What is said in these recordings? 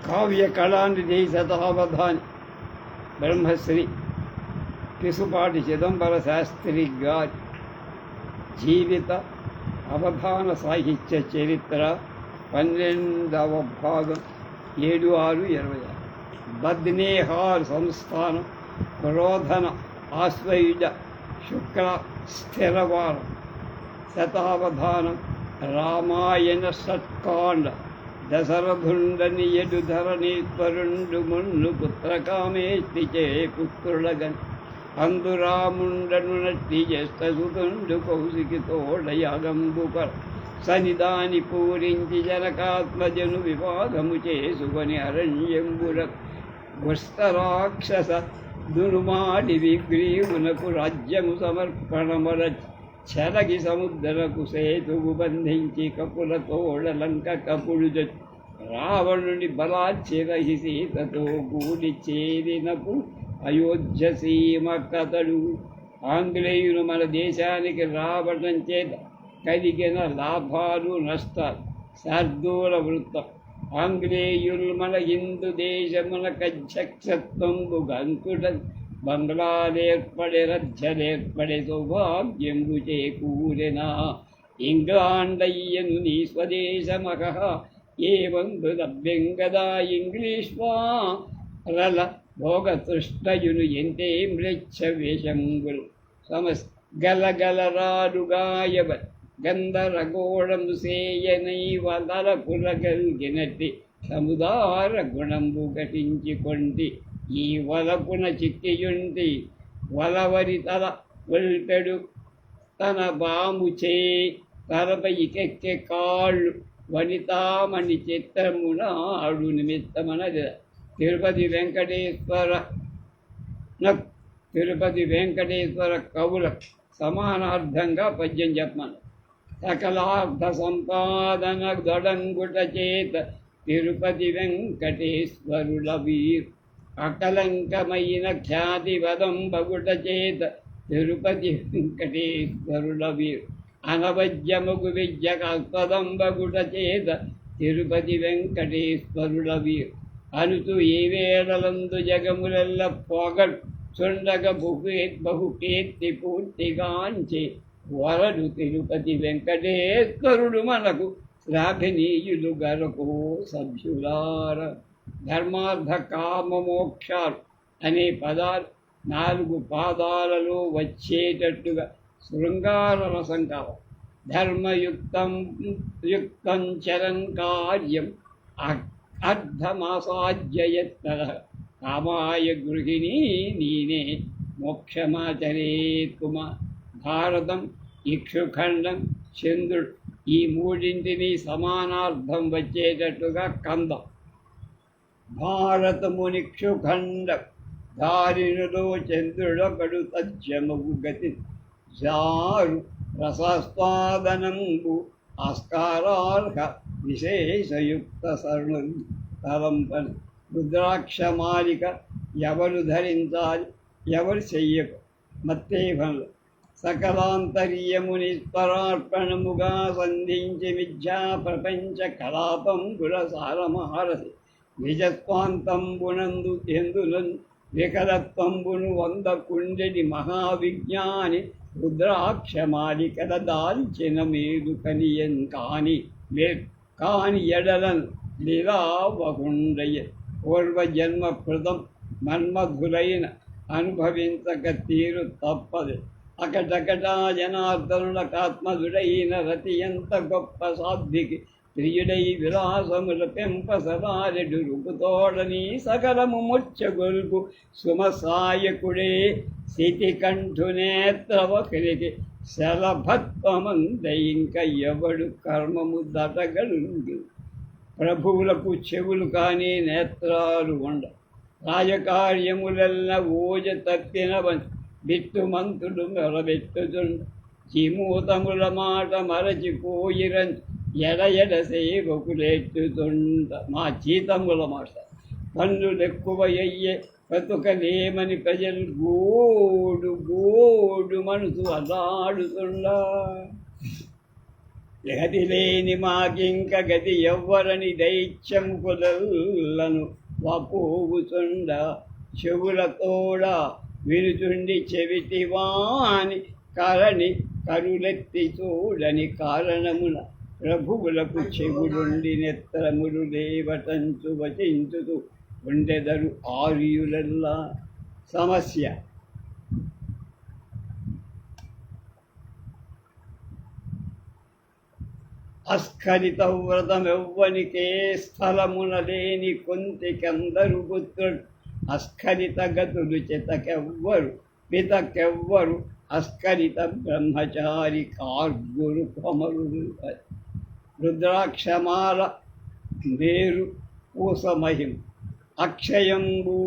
కావ్య కళానిధి శతావధాని బ్రహ్మశ్రీ పిసుపాటి చిదంబర శాస్త్రి గారి జీవిత అవధాన సాహిత్య చరిత్ర 12వ భాగం 7/6/26. బద్నేహార్ సంస్థానం క్రోధన ఆశ్వయుజ శుక్ల స్థిరవారం. శతావధానం రామాయణ షట్కాండ. దశరథుండని ఎడు ధరణీశ్వరుండు మున్ను పుత్రకామేష్టిచే పుత్రులగన్ అందురాముండను నట్టి జ్యేష్ఠసుతుండు కౌశికి తోడయాగంబుకర సనిదాని పూరించి జనకాత్మజను వివాదము చేసుకొని అరణ్యంబుర గుష్టరాక్షస దునుమాడి విగ్రీవునకు రాజ్యము సమర్పణమర చెలగి సముద్రకు సేతువు బంధించి కపుల తోడలంక కపుడు రావణుని బలాచ్చిరహి సీతతో కూడి చేరినపు అయోధ్య సీమ కథడు. ఆంగ్లేయులు మన దేశానికి రావడం చేత కలిగిన లాభాలు నష్టాలు. శార్దూల వృత్తం. ఆంగ్లేయులు మన హిందూ దేశమున కధ్యక్షత్వంబు గంకుట బంగ్లాలేర్పడే రజ్జలేర్పడే సౌభాగ్యంబు చేకూరెనా ఇంగ్లాండయ్యను నీ స్వదేశమక ఏవందు లభ్యంగదా ఇంగ్లీష్ రల భోగతృష్టయును ఎంతే మ్లేచ్ఛ వేషంగులు సమస్ గలగలరాడుగాయవ గంధరగోళము సేయనై వలపులగల్గినట్టి సముదార గుణంబు ఘటించి కొంటి ఈ వలపున చిక్కియుంటి వలవరి తల ఒల్పెడు తన బాము చే తలపైకెక్కె కాళ్ళు వనితామణి చిత్రమునాడు నిమిత్తమనది. తిరుపతి వెంకటేశ్వర కవుల సమానార్థంగా పద్యం చెప్పమను. సకలార్థ సంపాదన దొడంగుట చేత తిరుపతి వెంకటేశ్వరుల వీరు అకలంకమైన ఖ్యాతి వదంబగుట చేత తిరుపతి వెంకటేశ్వరుల వీరు అనవద్యముగు విద్య కల్పదంబగుట చేత తిరుపతి వెంకటేశ్వరుల వీరు అనుతూ ఏ వేళలందు జగములెల్ల పొగడు చుండగ బహుకీర్తి పూర్తిగాంచి వరడు తిరుపతి వెంకటేశ్వరుడు మనకు శ్లాఘనీయులు గరకు సభ్యులార. ధర్మార్థ కామ మోక్షాలు అనే పదాలు 4 పాదాలలో వచ్చేటట్టుగా శృంగార రసం కావాలి. ధర్మయుక్తం చరం కార్యం అర్ధమాసాధ్యయత్న కామాయ గృహిణీ నీనే మోక్షమాచరేత్ కుమార్. భారతం, ఇక్షుఖండం, చంద్రుడు ఈ మూడింటిని సమానార్థం వచ్చేటట్టుగా కందం. భారతమునిక్షుఖండం ధారిణులో చంద్రుడొకడు తజ్జమగు గతి జారు రసాస్వాదనంబు ఆస్కారార్హ విశేషయుక్త సరుణులు తలంపని. రుద్రాక్షమాలిక ఎవరు ధరించాలి, ఎవరు చెయ్యకు మత్తేభంలో సకలాంతర్యముని స్వరార్పణముగా సంధించి విద్యా ప్రపంచ కలాపంబుల సారమహారసి నిజస్వాంతంబునందు ఎందులను వికలత్వంబును 100 కుండెడి మహావిజ్ఞాని రుద్రాక్షమాలికల దాల్చిన మేలు కనియన్ కాని ఎడలను లీలావహుండయ పూర్వజన్మకృతం మన్మధులైన అనుభవించక తీరు తప్పదు. అకటకటా జనార్దనులకాత్మధుడైన రతి ఎంత గొప్ప సాధ్వికి ప్రియుడై విలాసముల పెంపసలారెడు రుపుతోడని సకలము ముచ్చగొల్పు సుమసాయకుడే శితికంఠునేత్రవకరికి శలభత్వమంద ఇంక ఎవడు కర్మము దటగలుండు. ప్రభువులకు చెవులు కానీ నేత్రాలు ఉండ రాజకార్యములెల్ల ఓజ తప్పినవని బిట్టుమంతుడు మెరబెట్టుతుండ చిమూతముల మాట మరచిపోయిరని ఎడ సేవకులెట్టుతుండ. మా చీతముల మాట పన్నులెక్కువయ్యే బతుకలేమని ప్రజలు గోడు మనసు అల్లాడుతుండా. గతి లేని మాకింక గతి ఎవ్వరని దైత్యము కుదల్లను వపోగుచుండ చెవులతోడ వినుచుండి చెవిటివాని కరణి కరులెత్తి చూడని కారణమున ప్రభువులకు చెవులుండి నెత్రములు లేవటంచు వచించుతూ ఉండెదరు ఆర్యులల్లా. సమస్య: అస్ఖలిత వ్రతమెవ్వనికే స్థలమున లేని కొంతికందరు పుత్రుడు. అస్ఖలిత గతులు చితకెవ్వరు పితకెవ్వరు అస్ఖలిత బ్రహ్మచారి కార్గురు కొమరులు. రుద్రాక్షమాల మేరు పూసమహిం అక్షయంబు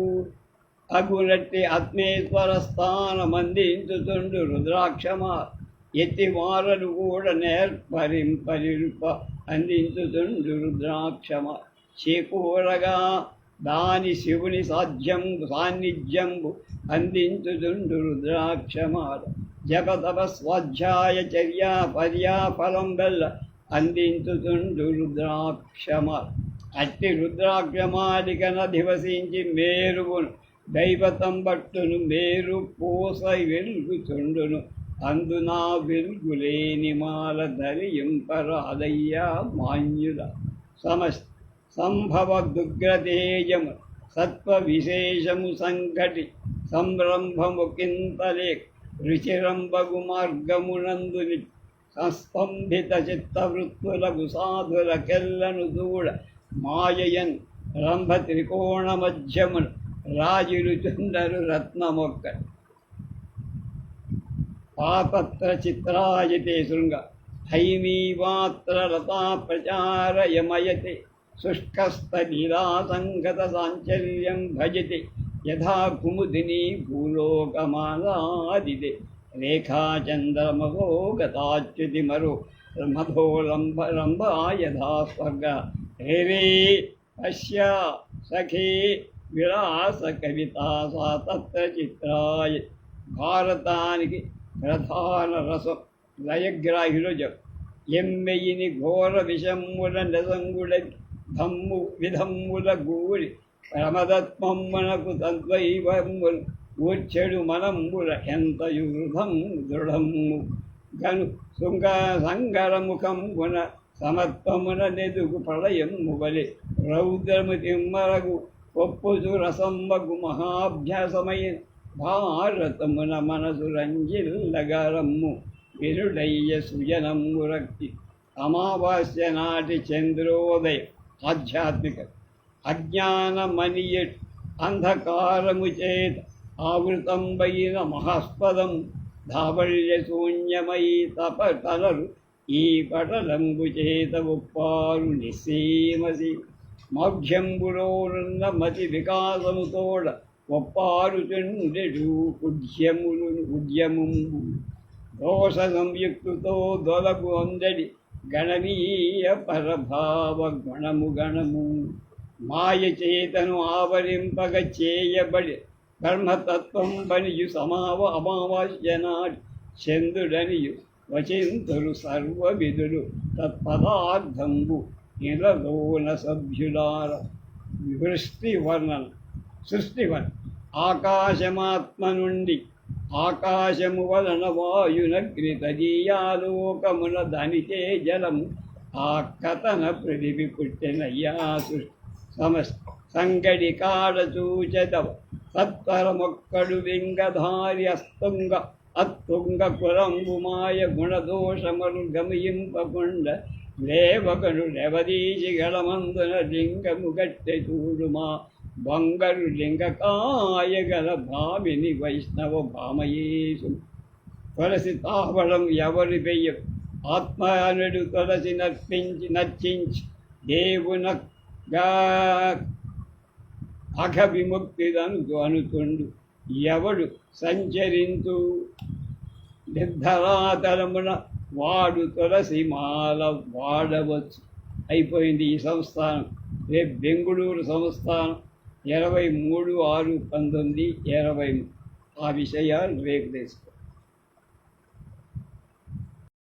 అగునట్టి ఆత్మేశ్వర స్థానమందించుతుండు రుద్రాక్షమాల ఎత్తిమారలు కూడా నేర్పరింపరిరుప అందించుతుండు రుద్రాక్షమ చేకూరగా దాని శివుని సాన్నిధ్యంబు అందించుతుండు రుద్రాక్షమాల జపతప స్వాధ్యాయ చర్యా పర్యాఫలం వల్ల అందించుతుండు రుద్రాక్షమాల. అట్టి రుద్రాక్షమాలికన దివసించి మేరువును దైవతం బట్టును మేరు పూస వెలుగుచుండును అందునా వెలుగులేని మాల ధరింపరాదయ్యా మాన్యుల. సంభవ దుగ్రతేజము సత్వ విశేషము సంఘటి సంరంభము కింతలే రుచిరంబగు మార్గమునందుని సంస్తంభిత చిత్తవృత్తులకు సాధుల కెల్లను దూడ మాయయన్ రంభ త్రికోణ మధ్యమును రాజులు చుండరు రత్నమొక్క. పాపత్ర చిత్రాయతే శృంగ హైమీవాత్ర లతా ప్రచారయమయతే శుష్కస్థలీలా సంగత సాంచల్యం భజతే యథా కుముదిని భూలోకమాలాదిదే రేఖాచంద్రమగో గతాచ్యుతిమరో మధోలంబా యథా స్వర్గ రేవే పశ్య సఖే విలాస కవితా సా తత్ర చిత్రాయ. భారతానికి ప్రధాన రసం లయగ్రాహిలో ఎమ్మెయిని ఘోర విషమ్ముల నసంగుడ ధమ్ము విధమ్ముల గూడి ప్రమదత్మమ్మనకు తద్వైవమ్ములు ఊర్చెడు మనమ్ముల ఎంతయు వృధం దృఢమ్ము గను సంగరముఖంబున సమత్వమున నెదుగు ప్రళయమ్ము వలె రౌద్రము తిమ్మరగు ఒప్పుసు రసమ్మగు మహాభ్యాసమైన భారతమున మనసు రంజిల్లగరమ్ము విరుడయ్య సుజనమ్ము రక్తి. అమావాస్య నాటి చంద్రోదయం ఆధ్యాత్మిక అజ్ఞానమనియట్ అంధకారము చేత ఆవృతంబైన మహాస్పదం ధావళ్య శూన్యమై తలరు ఈ పటలంబు చేత ఉప్పారు నిస్సీమసి మౌఢ్యంబులోనున్న మతి వికాసముతోడ ఒప్పారు చుండెడు ఉద్యముంబు దోష సంయుక్తుతో దొలకు అందడి గణనీయ పరభావ గణము మాయ చేతను ఆవరింపగ చేయబడి బ్రహ్మతత్వం బనియు అమావాస్య నాటి చంద్రుడనియు వచింతులు సర్వవిధులు తత్పదార్థంబు ఇలలోన సభ్యులార. సృష్టివర్ణ ఆకాశమాత్మ నుండి ఆకాశము వలన వాయునగ్నితదీయాలోకమున ధనికే జలము ఆ కథన ప్రతిభి పుట్టినయ్యా సృష్టి సంగడి కాడ చూచదవ సత్వరమొక్కడు వింగధారి అత్తుంగ కులంబు మాయ గుణదోషములు గమయింపకుండ లేవకను రెవదీసి గలమందున లింగము గట్టె చూడుమా బంగరు లింగకాయ గల భామిని వైష్ణవ భామయేసు. తులసి తావళం ఎవరి పెయ్య ఆత్మనుడు తులసి నర్చించి దేవునగా అఘ విముక్తిదను అనుతుండు ఎవడు సంచరించు నిర్ధరాతలమున వాడు తులసి మాల వాడవచ్చు. అయిపోయింది ఈ సంస్థానం. రేపు బెంగుళూరు సంస్థానం 23/6/1920 ఆ విషయాలు రేపు తెలుసు.